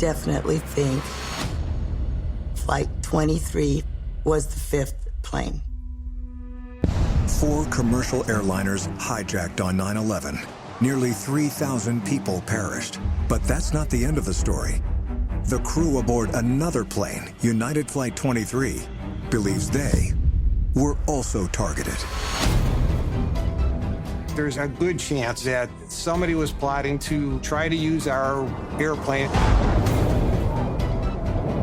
definitely think Flight 23 was the fifth plane. 4 commercial airliners hijacked on 9/11. Nearly 3,000 people perished. But that's not the end of the story. The crew aboard another plane, United Flight 23, believes they were also targeted. There's a good chance that somebody was plotting to try to use our airplane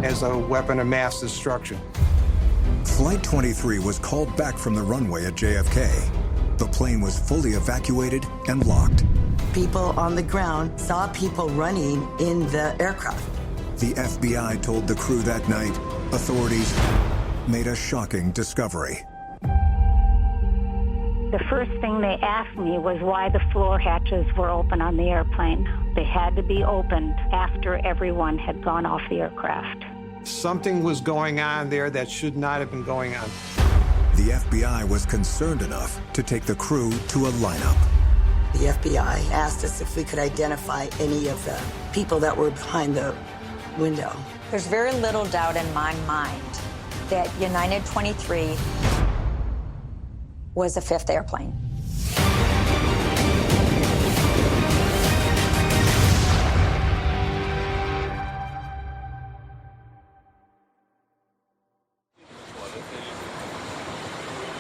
as a weapon of mass destruction. Flight 23 was called back from the runway at JFK. The plane was fully evacuated and locked. People on the ground saw people running in the aircraft. The FBI told the crew that night authorities made a shocking discovery. The first thing they asked me was why the floor hatches were open on the airplane. They had to be opened after everyone had gone off the aircraft. Something was going on there that should not have been going on. The FBI was concerned enough to take the crew to a lineup. The FBI asked us if we could identify any of the people that were behind the window. There's very little doubt in my mind that United 23 was the fifth airplane.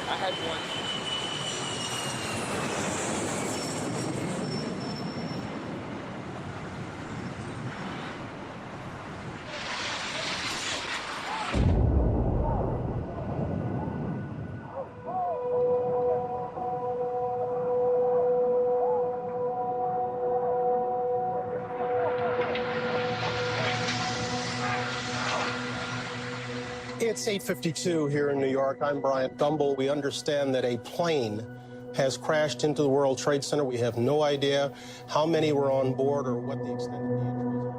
I had one. It's 8:52 here in New York. I'm Bryant Gumbel. We understand that a plane has crashed into the World Trade Center. We have no idea how many were on board or what the extent of the injuries are.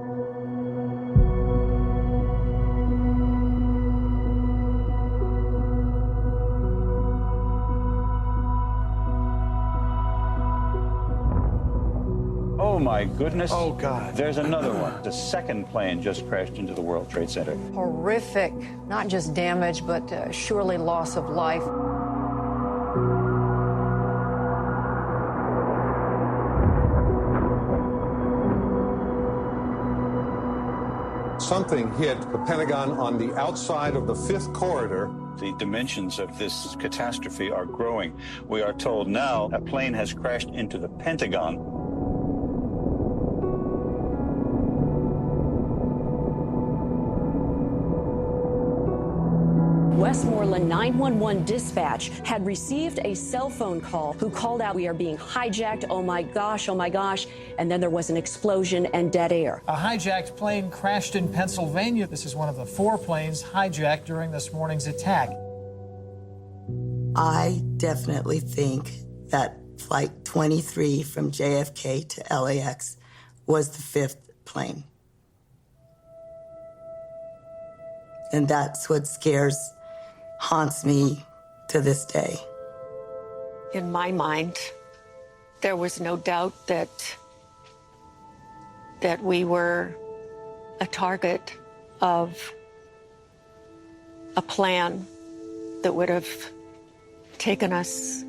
Oh my goodness. Oh God. There's another one. The second plane just crashed into the World Trade Center. Horrific, not just damage, but surely loss of life. Something hit the Pentagon on the outside of the 5th corridor. The dimensions of this catastrophe are growing. We are told now a plane has crashed into the Pentagon. Westmoreland 911 dispatch had received a cell phone call who called out, "We are being hijacked, oh my gosh," and then there was an explosion and dead air. A hijacked plane crashed in Pennsylvania. This is one of the 4 planes hijacked during this morning's attack. I definitely think that Flight 23 from JFK to LAX was the 5th plane. And that's what haunts me to this day. In my mind, there was no doubt that we were a target of a plan that would have taken us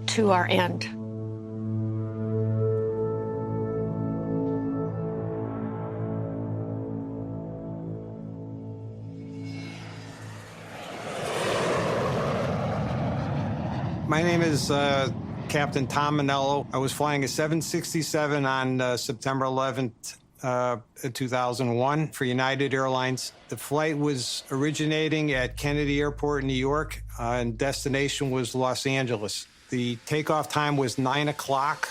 to our end. My name is Captain Tom Manello. I was flying a 767 on September 11th, 2001 for United Airlines. The flight was originating at Kennedy Airport in New York, and destination was Los Angeles. The takeoff time was 9 o'clock.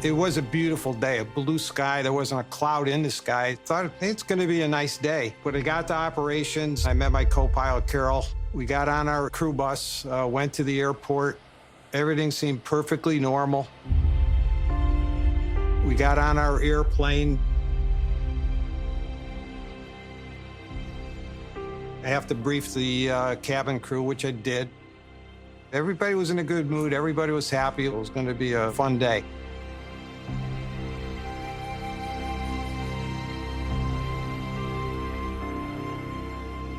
It was a beautiful day, a blue sky. There wasn't a cloud in the sky. I thought it's going to be a nice day. When I got to operations, I met my co-pilot, Carol. We got on our crew bus, went to the airport. Everything seemed perfectly normal. We got on our airplane. I have to brief the cabin crew, which I did. Everybody was in a good mood. Everybody was happy. It was going to be a fun day.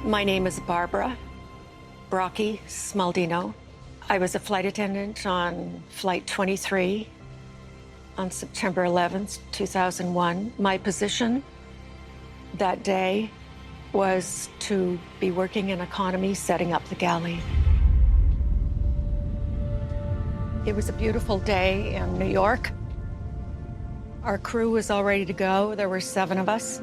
My name is Barbara Brocky Smaldino. I was a flight attendant on Flight 23 on September 11th, 2001. My position that day was to be working in economy, setting up the galley. It was a beautiful day in New York. Our crew was all ready to go. There were 7 of us.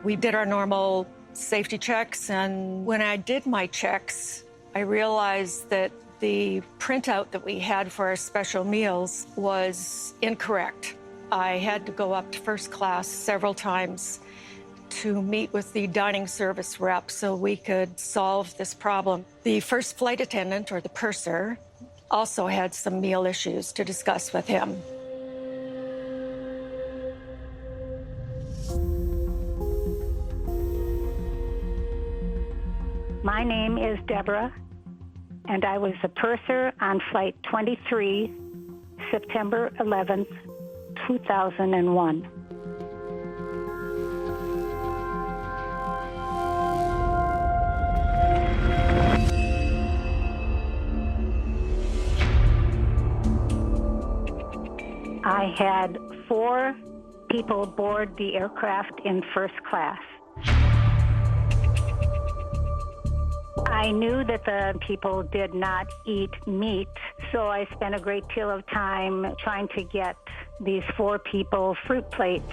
We did our normal safety checks, and when I did my checks, I realized that the printout that we had for our special meals was incorrect. I had to go up to first class several times to meet with the dining service rep so we could solve this problem. The first flight attendant, or the purser, also had some meal issues to discuss with him. My name is Deborah, and I was a purser on Flight 23, September 11th, 2001. I had 4 people board the aircraft in first class. I knew that the people did not eat meat, so I spent a great deal of time trying to get these 4 people fruit plates.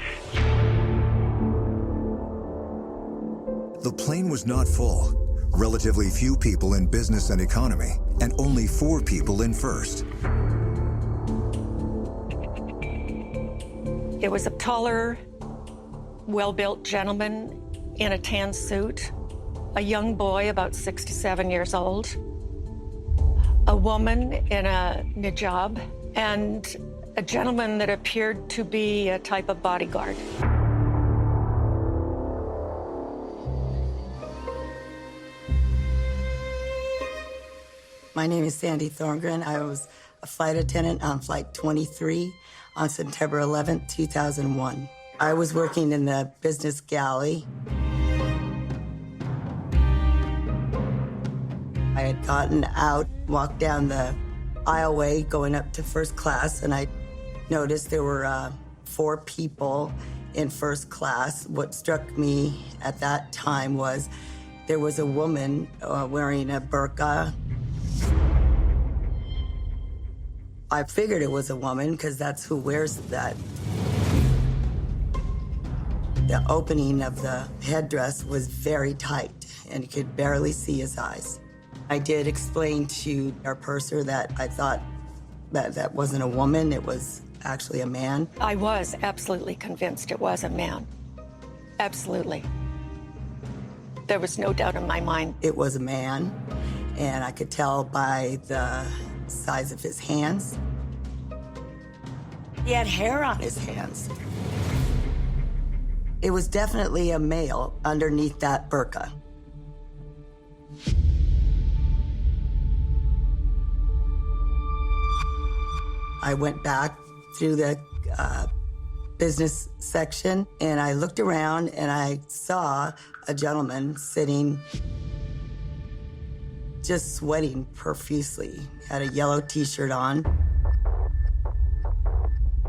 The plane was not full. Relatively few people in business and economy, and only 4 people in first. It was a taller, well-built gentleman in a tan suit, a young boy about 6 to 7 years old, a woman in a hijab, and a gentleman that appeared to be a type of bodyguard. My name is Sandy Thorngren. I was a flight attendant on Flight 23 on September 11th, 2001. I was working in the business galley. I had gotten out, walked down the aisleway going up to first class, and I noticed there were 4 people in first class. What struck me at that time was there was a woman wearing a burqa. I figured it was a woman because that's who wears that. The opening of the headdress was very tight, and you could barely see his eyes. I did explain to our purser that I thought that that wasn't a woman, it was actually a man. I was absolutely convinced it was a man. Absolutely. There was no doubt in my mind. It was a man, and I could tell by the size of his hands. He had hair on his hands. It was definitely a male underneath that burqa. I went back through the business section, and I looked around, and I saw a gentleman sitting, just sweating profusely, had a yellow T-shirt on.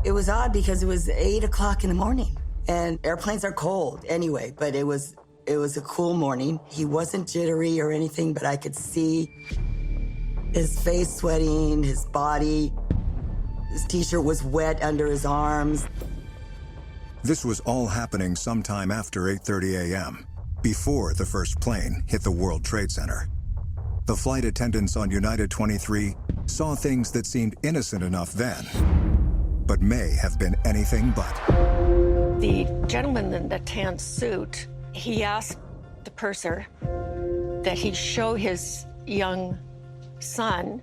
It was odd because it was 8 o'clock in the morning, and airplanes are cold anyway, but it was a cool morning. He wasn't jittery or anything, but I could see his face sweating, his body. His T-shirt was wet under his arms. This was all happening sometime after 8:30 a.m., before the first plane hit the World Trade Center. The flight attendants on United 23 saw things that seemed innocent enough then, but may have been anything but. The gentleman in the tan suit, he asked the purser that he show his young son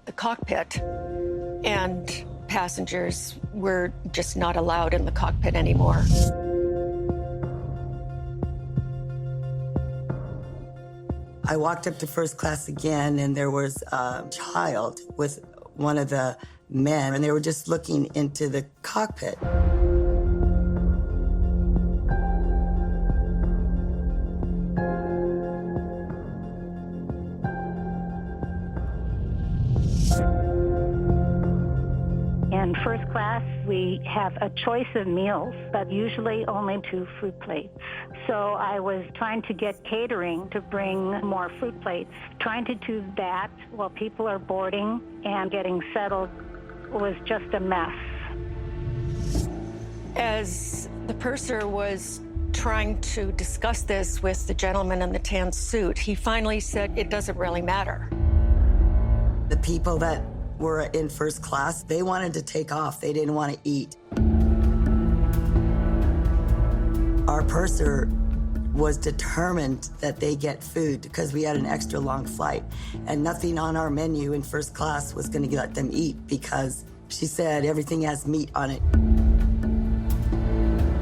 the cockpit, and passengers were just not allowed in the cockpit anymore. I walked up to first class again, and there was a child with one of the men, and they were just looking into the cockpit. In first class, we have a choice of meals, but usually only 2 fruit plates. So I was trying to get catering to bring more fruit plates. Trying to do that while people are boarding and getting settled was just a mess. As the purser was trying to discuss this with the gentleman in the tan suit, he finally said, it doesn't really matter. The people that were in first class, they wanted to take off. They didn't want to eat. Our purser was determined that they get food because we had an extra long flight, and nothing on our menu in first class was going to let them eat because she said everything has meat on it.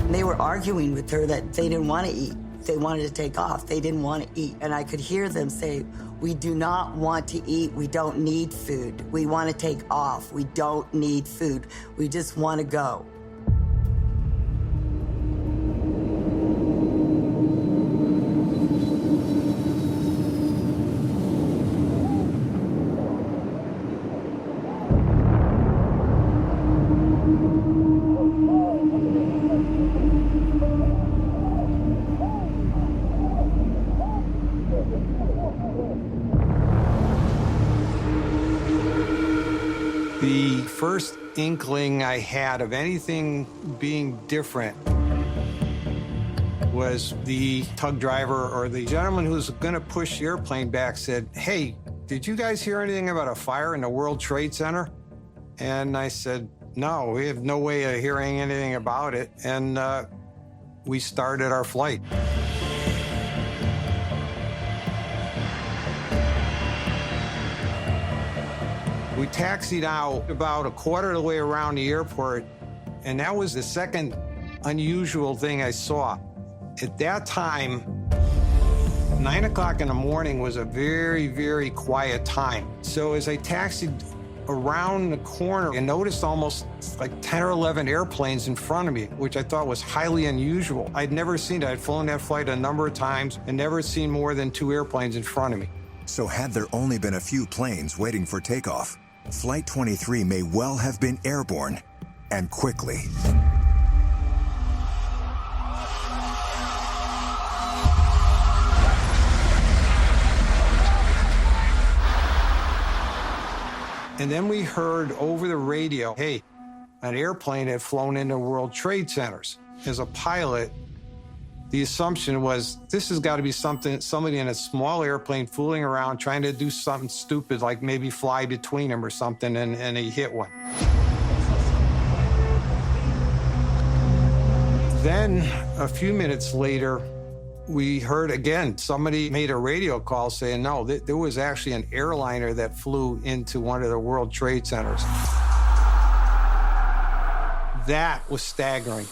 And they were arguing with her that they didn't want to eat. They wanted to take off. They didn't want to eat. And I could hear them say, we do not want to eat. We don't need food. We want to take off. We don't need food. We just want to go. The first inkling I had of anything being different was the tug driver or the gentleman who was going to push the airplane back said, hey, did you guys hear anything about a fire in the World Trade Center? And I said, no, we have no way of hearing anything about it. And we started our flight. We taxied out about a quarter of the way around the airport, and that was the second unusual thing I saw. At that time, 9 o'clock in the morning was a very, very quiet time. So as I taxied around the corner, I noticed almost like 10 or 11 airplanes in front of me, which I thought was highly unusual. I'd never seen it. I'd flown that flight a number of times and never seen more than 2 airplanes in front of me. So had there only been a few planes waiting for takeoff, Flight 23 may well have been airborne, and quickly. And then we heard over the radio, hey, an airplane had flown into World Trade Centers. As a pilot, the assumption was this has got to be somebody in a small airplane fooling around trying to do something stupid like maybe fly between them or something, and he hit one. Then a few minutes later, we heard again, somebody made a radio call saying, no, there was actually an airliner that flew into one of the World Trade Centers. That was staggering.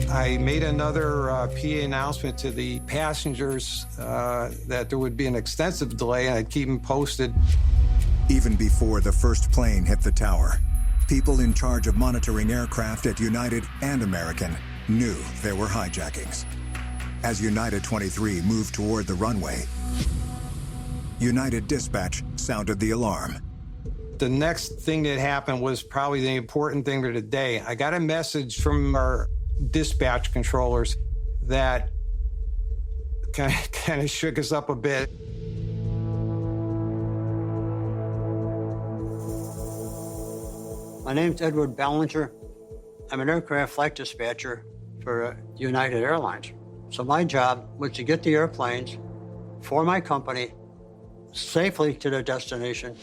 I made another PA announcement to the passengers that there would be an extensive delay, and I'd keep them posted. Even before the first plane hit the tower, people in charge of monitoring aircraft at United and American knew there were hijackings. As United 23 moved toward the runway, United Dispatch sounded the alarm. The next thing that happened was probably the important thing of the day. I got a message from our dispatch controllers that kind of shook us up a bit. My name's Edward Ballinger. I'm an aircraft flight dispatcher for United Airlines. So my job was to get the airplanes for my company safely to their destination.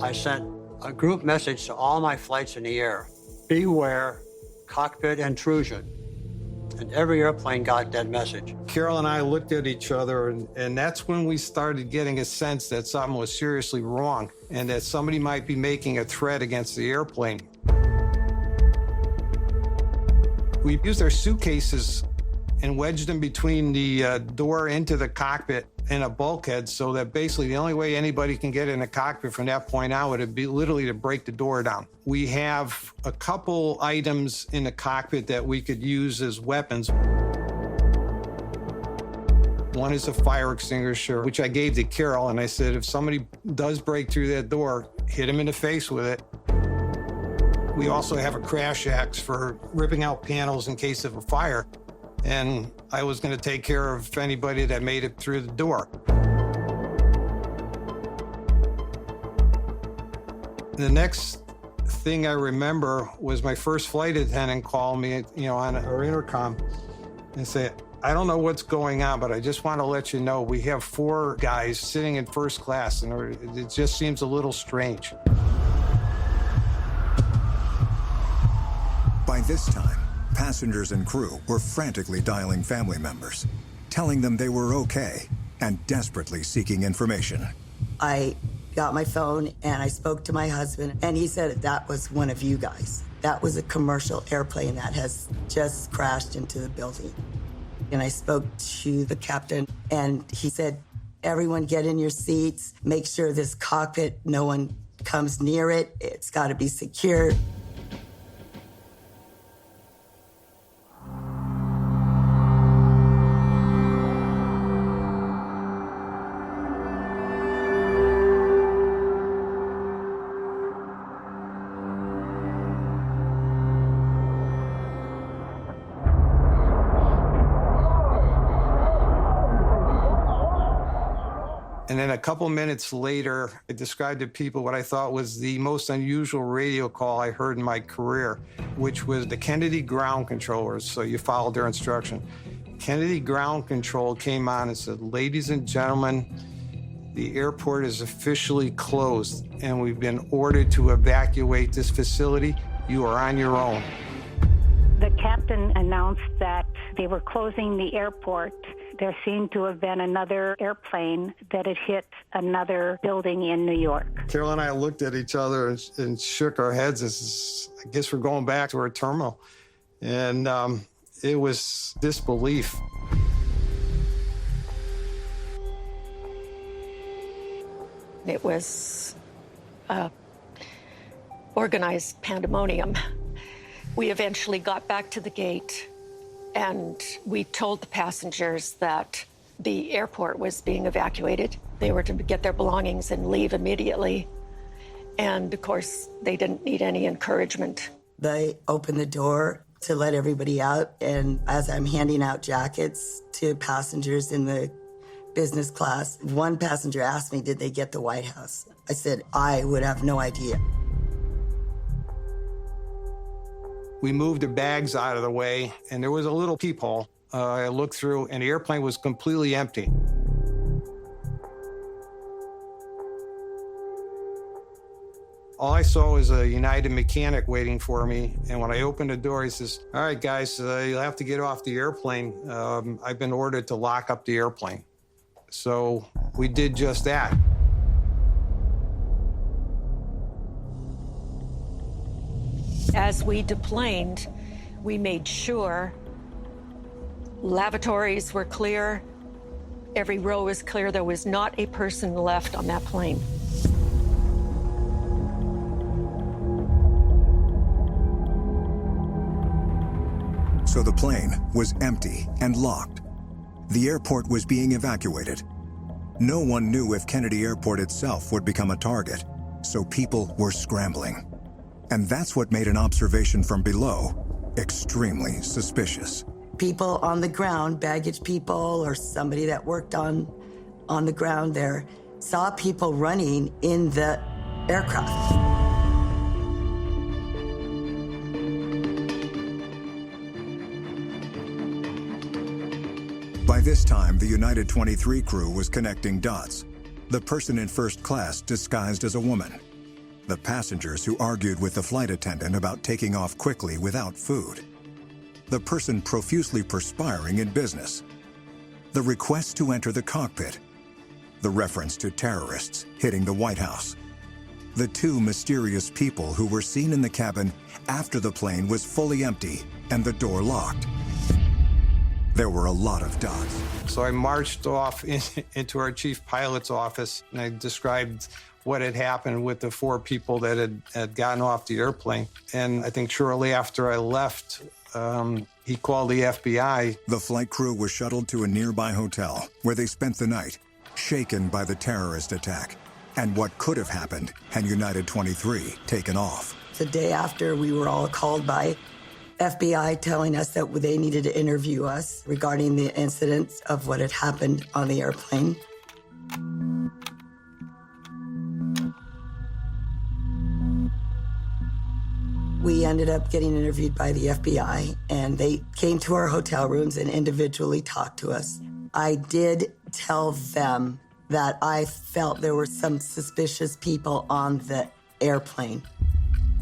I sent a group message to all my flights in the air. Beware cockpit intrusion. And every airplane got that message. Carol and I looked at each other, and that's when we started getting a sense that something was seriously wrong and that somebody might be making a threat against the airplane. We used our suitcases and wedged them between the door into the cockpit and a bulkhead, so that basically the only way anybody can get in the cockpit from that point on would be literally to break the door down. We have a couple items in the cockpit that we could use as weapons. One is a fire extinguisher, which I gave to Carol, and I said, if somebody does break through that door, hit him in the face with it. We also have a crash axe for ripping out panels in case of a fire. And I was going to take care of anybody that made it through the door. The next thing I remember was my first flight attendant called me, on our intercom and said, I don't know what's going on, but I just want to let you know we have 4 guys sitting in first class, and it just seems a little strange. By this time, passengers and crew were frantically dialing family members, telling them they were okay and desperately seeking information. I got my phone and I spoke to my husband, and he said that was one of you guys. That was a commercial airplane that has just crashed into the building. And I spoke to the captain, and he said, everyone get in your seats, make sure this cockpit, no one comes near it. It's got to be secure. And then a couple minutes later, I described to people what I thought was the most unusual radio call I heard in my career, which was the Kennedy ground controllers, so you followed their instruction. Kennedy ground control came on and said, ladies and gentlemen, the airport is officially closed, and we've been ordered to evacuate this facility. You are on your own. The captain announced that they were closing the airport. There seemed to have been another airplane that had hit another building in New York. Carol and I looked at each other and shook our heads. I guess we're going back to our terminal. And it was disbelief. It was organized pandemonium. We eventually got back to the gate, and we told the passengers that the airport was being evacuated. They were to get their belongings and leave immediately. And of course, they didn't need any encouragement. They opened the door to let everybody out, and as I'm handing out jackets to passengers in the business class, one passenger asked me, did they get the White House? I said, I would have no idea. We moved the bags out of the way, and there was a little peephole. I looked through, and the airplane was completely empty. All I saw was a United mechanic waiting for me, and when I opened the door, he says, all right, guys, you'll have to get off the airplane. I've been ordered to lock up the airplane. So we did just that. As we deplaned, we made sure lavatories were clear, every row was clear, there was not a person left on that plane. So the plane was empty and locked. The airport was being evacuated. No one knew if Kennedy Airport itself would become a target, so people were scrambling. And that's what made an observation from below extremely suspicious. People on the ground, baggage people or somebody that worked on the ground there, saw people running in the aircraft. By this time, the United 23 crew was connecting dots. The person in first class disguised as a woman. The passengers who argued with the flight attendant about taking off quickly without food. The person profusely perspiring in business. The request to enter the cockpit. The reference to terrorists hitting the White House. The 2 mysterious people who were seen in the cabin after the plane was fully empty and the door locked. There were a lot of dots. So I marched off into our chief pilot's office, and I described what had happened with the 4 people that had gotten off the airplane. And I think shortly after I left, he called the FBI. The flight crew was shuttled to a nearby hotel where they spent the night, shaken by the terrorist attack and what could have happened had United 23 taken off. The day after, we were all called by FBI telling us that they needed to interview us regarding the incidents of what had happened on the airplane. We ended up getting interviewed by the FBI, and they came to our hotel rooms and individually talked to us. I did tell them that I felt there were some suspicious people on the airplane.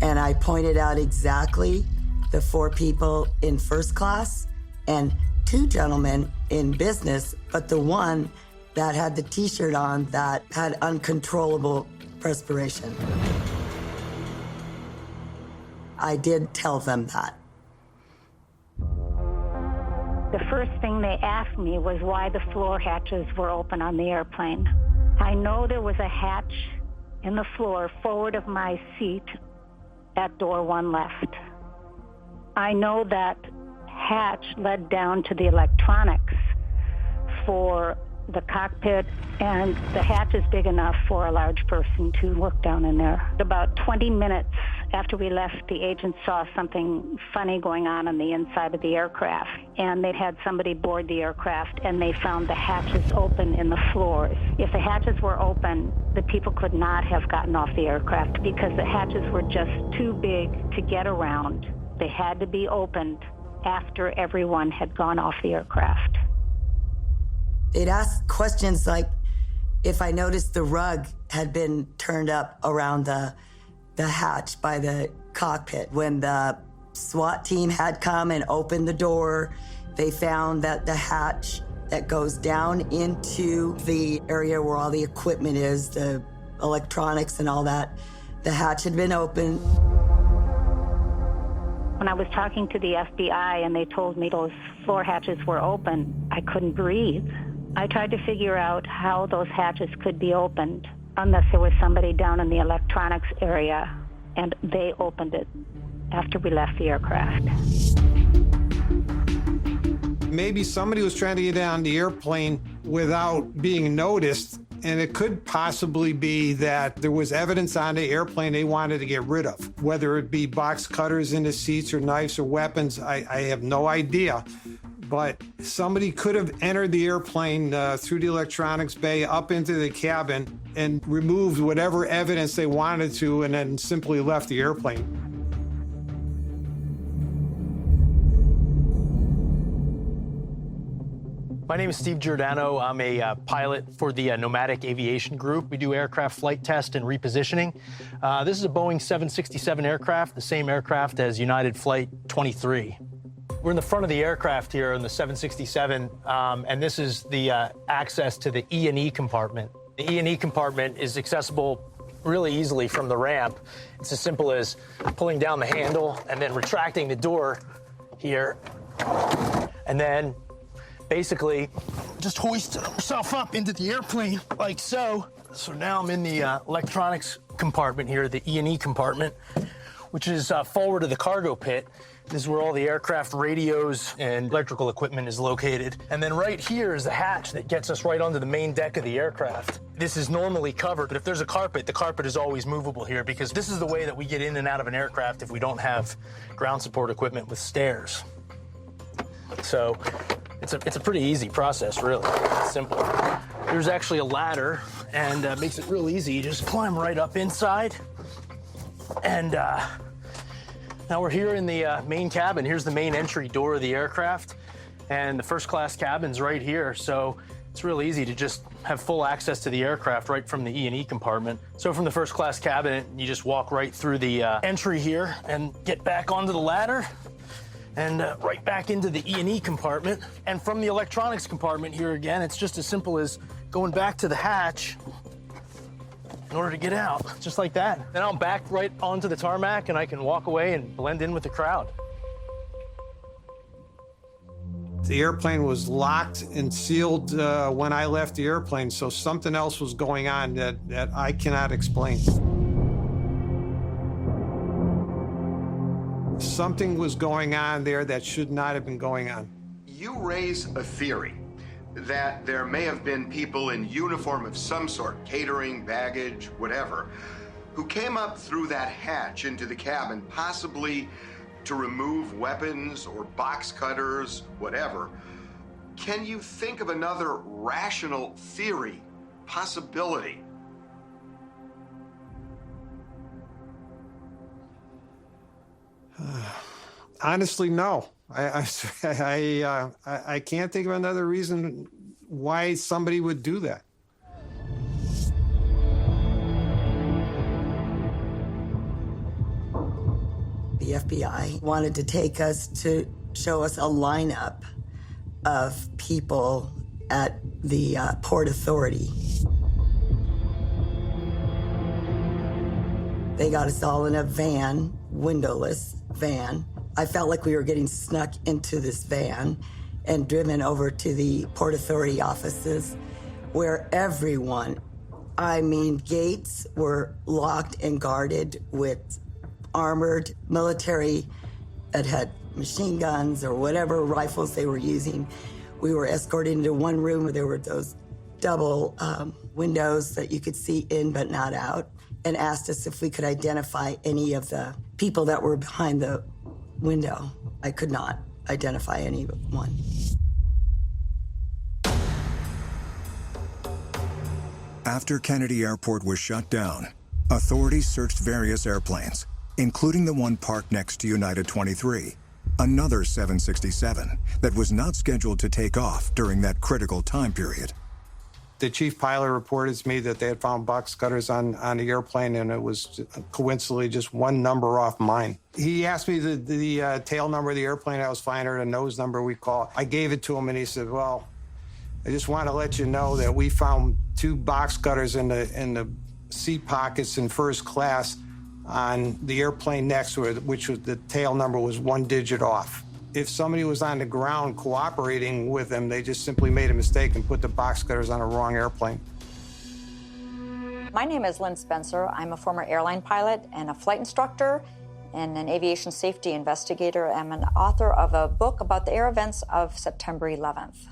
And I pointed out exactly the 4 people in first class and 2 gentlemen in business, but the one that had the T-shirt on that had uncontrollable perspiration. I did tell them that. The first thing they asked me was why the floor hatches were open on the airplane. I know there was a hatch in the floor forward of my seat at door 1 left. I know that hatch led down to the electronics for the cockpit, and the hatch is big enough for a large person to look down in there. About 20 minutes after we left, the agents saw something funny going on the inside of the aircraft, and they'd had somebody board the aircraft, and they found the hatches open in the floors. If the hatches were open, the people could not have gotten off the aircraft because the hatches were just too big to get around. They had to be opened after everyone had gone off the aircraft. They'd ask questions like if I noticed the rug had been turned up around the hatch by the cockpit. When the SWAT team had come and opened the door, they found that the hatch that goes down into the area where all the equipment is, the electronics and all that, the hatch had been opened. When I was talking to the FBI and they told me those floor hatches were open, I couldn't breathe. I tried to figure out how those hatches could be opened unless there was somebody down in the electronics area, and they opened it after we left the aircraft. Maybe somebody was trying to get on the airplane without being noticed, and it could possibly be that there was evidence on the airplane they wanted to get rid of, whether it be box cutters in the seats or knives or weapons. I have no idea. But somebody could have entered the airplane through the electronics bay up into the cabin and removed whatever evidence they wanted to and then simply left the airplane. My name is Steve Giordano. I'm a pilot for the Nomadic Aviation Group. We do aircraft flight test and repositioning. This is a Boeing 767 aircraft, the same aircraft as United Flight 23. We're in the front of the aircraft here in the 767, and this is the access to the E&E compartment. The E&E compartment is accessible really easily from the ramp. It's as simple as pulling down the handle and then retracting the door here, and then basically just hoist yourself up into the airplane like so. So now I'm in the electronics compartment here, the E&E compartment, which is forward of the cargo pit. This is where all the aircraft radios and electrical equipment is located. And then right here is the hatch that gets us right onto the main deck of the aircraft. This is normally covered, but if there's a carpet, the carpet is always movable here because this is the way that we get in and out of an aircraft if we don't have ground support equipment with stairs. So it's a pretty easy process, really. It's simple. There's actually a ladder, and makes it real easy. You just climb right up inside, and now we're here in the main cabin. Here's the main entry door of the aircraft, and the first class cabin's right here. So it's real easy to just have full access to the aircraft right from the E&E compartment. So from the first class cabin, you just walk right through the entry here and get back onto the ladder and right back into the E&E compartment. And from the electronics compartment here again, it's just as simple as going back to the hatch in order to get out, just like that. Then I'm back right onto the tarmac and I can walk away and blend in with the crowd. The airplane was locked and sealed when I left the airplane, so something else was going on that I cannot explain. Something was going on there that should not have been going on. You raise a theory that there may have been people in uniform of some sort, catering, baggage, whatever, who came up through that hatch into the cabin, possibly to remove weapons or box cutters, whatever. Can you think of another rational theory, possibility? Honestly, no. I can't think of another reason why somebody would do that. The FBI wanted to take us to show us a lineup of people at the Port Authority. They got us all in a van, windowless van. I felt like we were getting snuck into this van and driven over to the Port Authority offices where everyone, I mean, gates were locked and guarded with armored military that had machine guns or whatever rifles they were using. We were escorted into one room where there were those double windows that you could see in but not out, and asked us if we could identify any of the people that were behind the window. I could not identify anyone. After Kennedy Airport was shut down, authorities searched various airplanes, including the one parked next to United 23, another 767 that was not scheduled to take off during that critical time period. The chief pilot reported to me that they had found box cutters on the airplane, and it was coincidentally just one number off mine. He asked me the tail number of the airplane I was flying, or the nose number we call. I gave it to him, and he said, well, I just want to let you know that we found 2 box cutters in the seat pockets in first class on the airplane next to it, which was the tail number was 1 digit off. If somebody was on the ground cooperating with them, they just simply made a mistake and put the box cutters on the wrong airplane. My name is Lynn Spencer. I'm a former airline pilot and a flight instructor and an aviation safety investigator. I'm an author of a book about the air events of September 11th.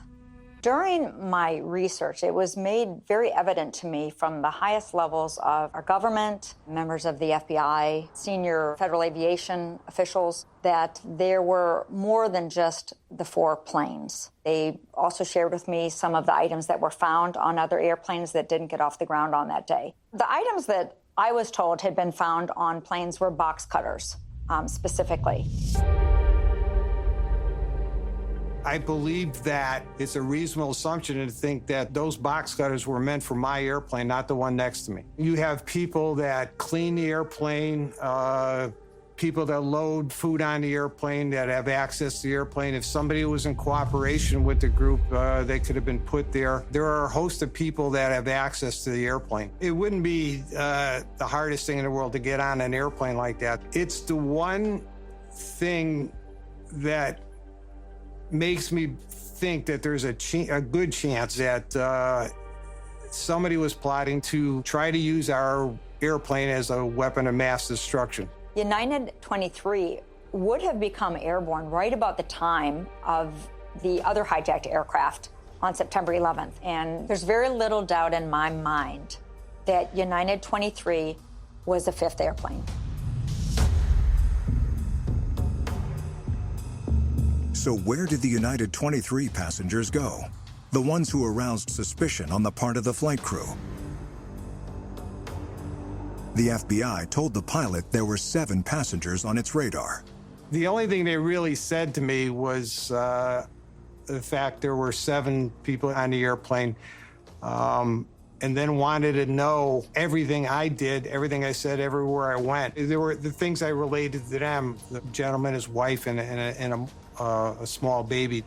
During my research, it was made very evident to me from the highest levels of our government, members of the FBI, senior federal aviation officials, that there were more than just the 4 planes. They also shared with me some of the items that were found on other airplanes that didn't get off the ground on that day. The items that I was told had been found on planes were box cutters, specifically. I believe that it's a reasonable assumption to think that those box cutters were meant for my airplane, not the one next to me. You have people that clean the airplane, people that load food on the airplane, that have access to the airplane. If somebody was in cooperation with the group, they could have been put there. There are a host of people that have access to the airplane. It wouldn't be the hardest thing in the world to get on an airplane like that. It's the one thing that makes me think that there's a good chance that somebody was plotting to try to use our airplane as a weapon of mass destruction. United 23 would have become airborne right about the time of the other hijacked aircraft on September 11th. And there's very little doubt in my mind that United 23 was the 5th airplane. So where did the United 23 passengers go? The ones who aroused suspicion on the part of the flight crew. The FBI told the pilot there were 7 passengers on its radar. The only thing they really said to me was the fact there were 7 people on the airplane, and then wanted to know everything I did, everything I said, everywhere I went. There were the things I related to them, the gentleman, his wife, and a small baby.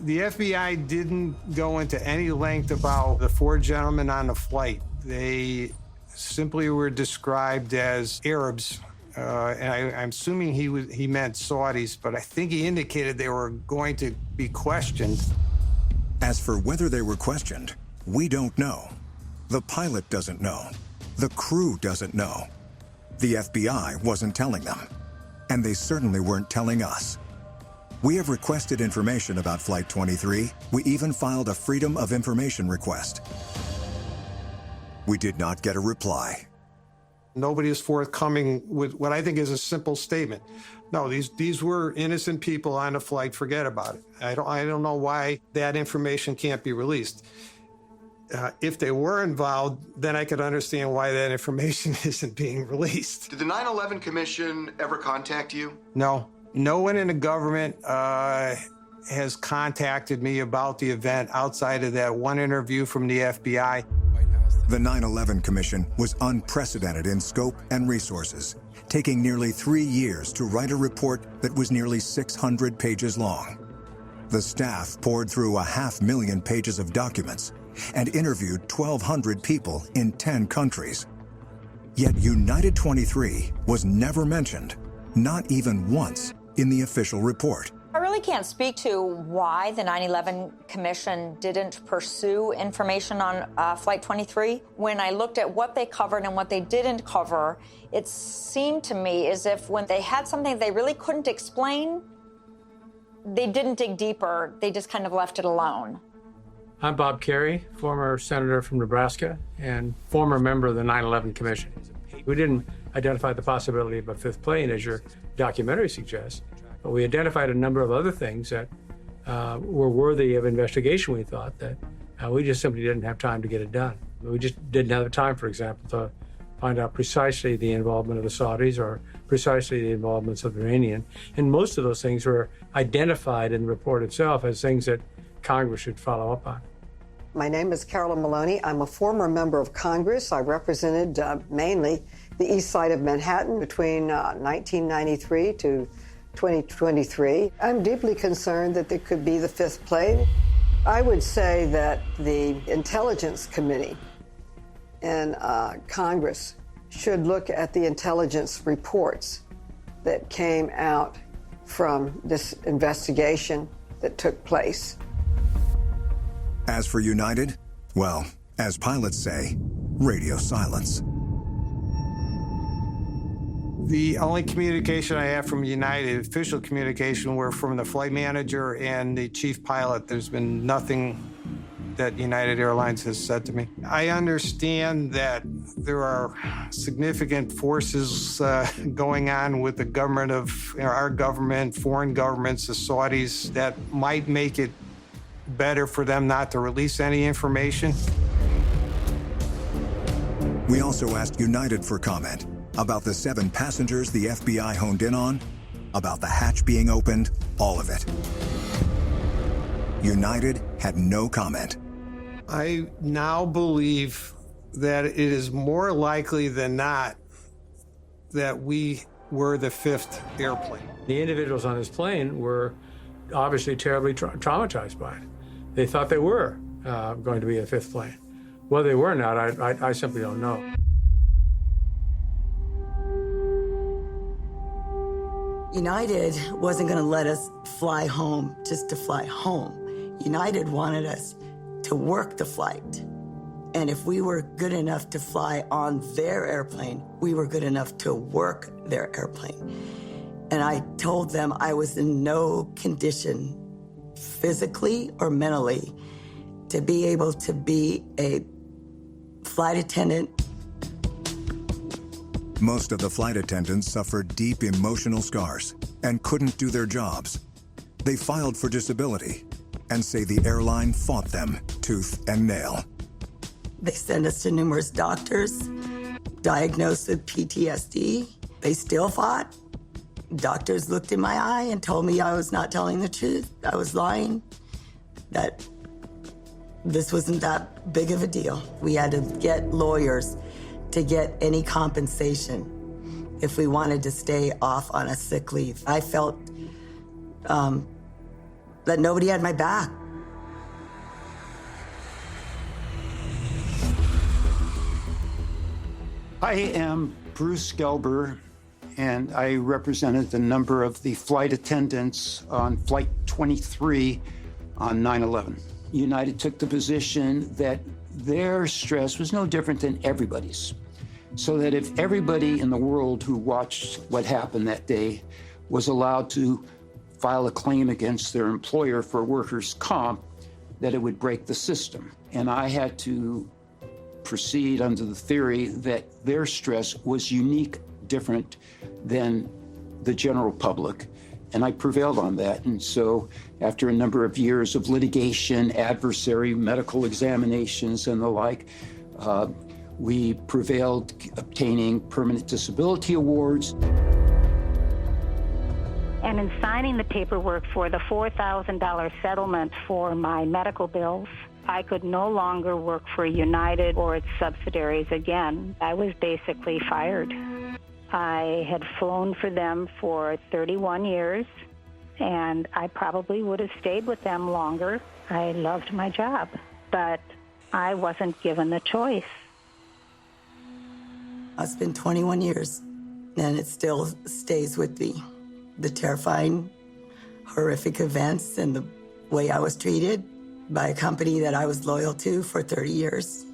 The FBI didn't go into any length about the 4 gentlemen on the flight. They simply were described as Arabs and I'm assuming he meant Saudis, but I think he indicated they were going to be questioned. As for whether they were questioned, we don't know. The pilot doesn't know. The crew doesn't know. The FBI wasn't telling them. And they certainly weren't telling us. We have requested information about Flight 23. We even filed a Freedom of Information request. We did not get a reply. Nobody is forthcoming with what I think is a simple statement. No, these were innocent people on a flight. Forget about it. I don't know why that information can't be released. If they were involved, then I could understand why that information isn't being released. Did the 9/11 Commission ever contact you? No. No one in the government has contacted me about the event outside of that one interview from the FBI. The 9/11 Commission was unprecedented in scope and resources, taking nearly 3 years to write a report that was nearly 600 pages long. The staff poured through 500,000 pages of documents and interviewed 1,200 people in 10 countries. Yet United 23 was never mentioned, not even once, in the official report. I really can't speak to why the 9/11 Commission didn't pursue information on Flight 23. When I looked at what they covered and what they didn't cover, it seemed to me as if when they had something they really couldn't explain, they didn't dig deeper. They just kind of left it alone. I'm Bob Kerry, former senator from Nebraska and former member of the 9/11 Commission. We didn't identify the possibility of a fifth plane, as your documentary suggests, but we identified a number of other things that were worthy of investigation, we thought, that we just simply didn't have time to get it done. We just didn't have the time, for example, to find out precisely the involvement of the Saudis or precisely the involvements of the Iranian. And most of those things were identified in the report itself as things that Congress should follow up on. My name is Carolyn Maloney. I'm a former member of Congress. I represented mainly the east side of Manhattan between 1993 to 2023. I'm deeply concerned that there could be the fifth plane. I would say that the Intelligence Committee in Congress should look at the intelligence reports that came out from this investigation that took place. As for United, well, as pilots say, radio silence. The only communication I have from United, official communication, were from the flight manager and the chief pilot. There's been nothing that United Airlines has said to me. I understand that there are significant forces going on with the government of our government, foreign governments, the Saudis, that might make it better for them not to release any information. We also asked United for comment about the 7 passengers the FBI honed in on, about the hatch being opened, all of it. United had no comment. I now believe that it is more likely than not that we were the 5th airplane. The individuals on this plane were obviously terribly traumatized by it. They thought they were going to be a 5th plane. Whether they were or not, I simply don't know. United wasn't going to let us fly home just to fly home. United wanted us to work the flight. And if we were good enough to fly on their airplane, we were good enough to work their airplane. And I told them I was in no condition, physically or mentally, to be able to be a flight attendant. Most of the flight attendants suffered deep emotional scars and couldn't do their jobs. They filed for disability and say the airline fought them tooth and nail. They sent us to numerous doctors, diagnosed with PTSD. They still fought. Doctors looked in my eye and told me I was not telling the truth. I was lying, that this wasn't that big of a deal. We had to get lawyers to get any compensation if we wanted to stay off on a sick leave. I felt that nobody had my back. I am Bruce Gelber, and I represented the number of the flight attendants on Flight 23 on 9/11. United took the position that their stress was no different than everybody's, so that if everybody in the world who watched what happened that day was allowed to file a claim against their employer for workers' comp, that it would break the system. And I had to proceed under the theory that their stress was unique, different than the general public. And I prevailed on that. And so after a number of years of litigation, adversary, medical examinations, and the like, we prevailed, obtaining permanent disability awards. And in signing the paperwork for the $4,000 settlement for my medical bills, I could no longer work for United or its subsidiaries again. I was basically fired. I had flown for them for 31 years, and I probably would have stayed with them longer. I loved my job, but I wasn't given the choice. It's been 21 years, and it still stays with me. The terrifying, horrific events and the way I was treated by a company that I was loyal to for 30 years.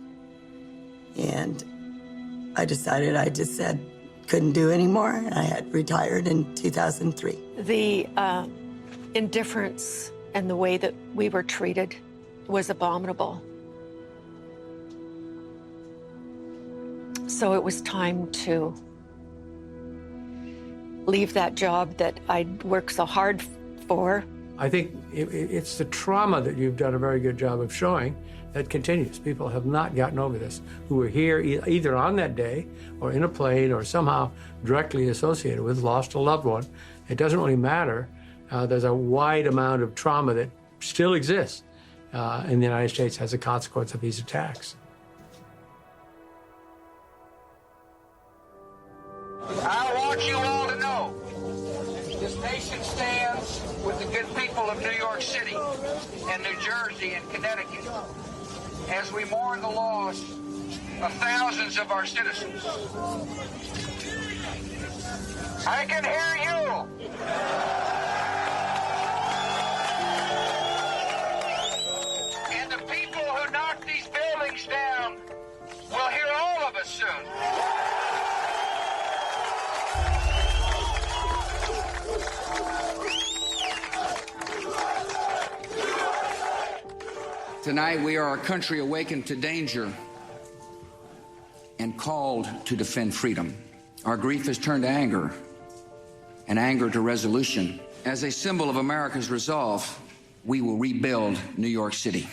And I decided, I just said, couldn't do anymore, and I had retired in 2003. The indifference and the way that we were treated was abominable. So it was time to leave that job that I'd worked so hard for. I think it's the trauma that you've done a very good job of showing that continues. People have not gotten over this, who were here either on that day or in a plane or somehow directly associated with, lost a loved one. It doesn't really matter. There's a wide amount of trauma that still exists in the United States as a consequence of these attacks. I want you all to know this nation stands with the good people of New York City and New Jersey and Connecticut as we mourn the loss of thousands of our citizens. I can hear you. And the people who knocked these buildings down will hear all of us soon. Tonight, we are a country awakened to danger and called to defend freedom. Our grief has turned to anger, and anger to resolution. As a symbol of America's resolve, we will rebuild New York City.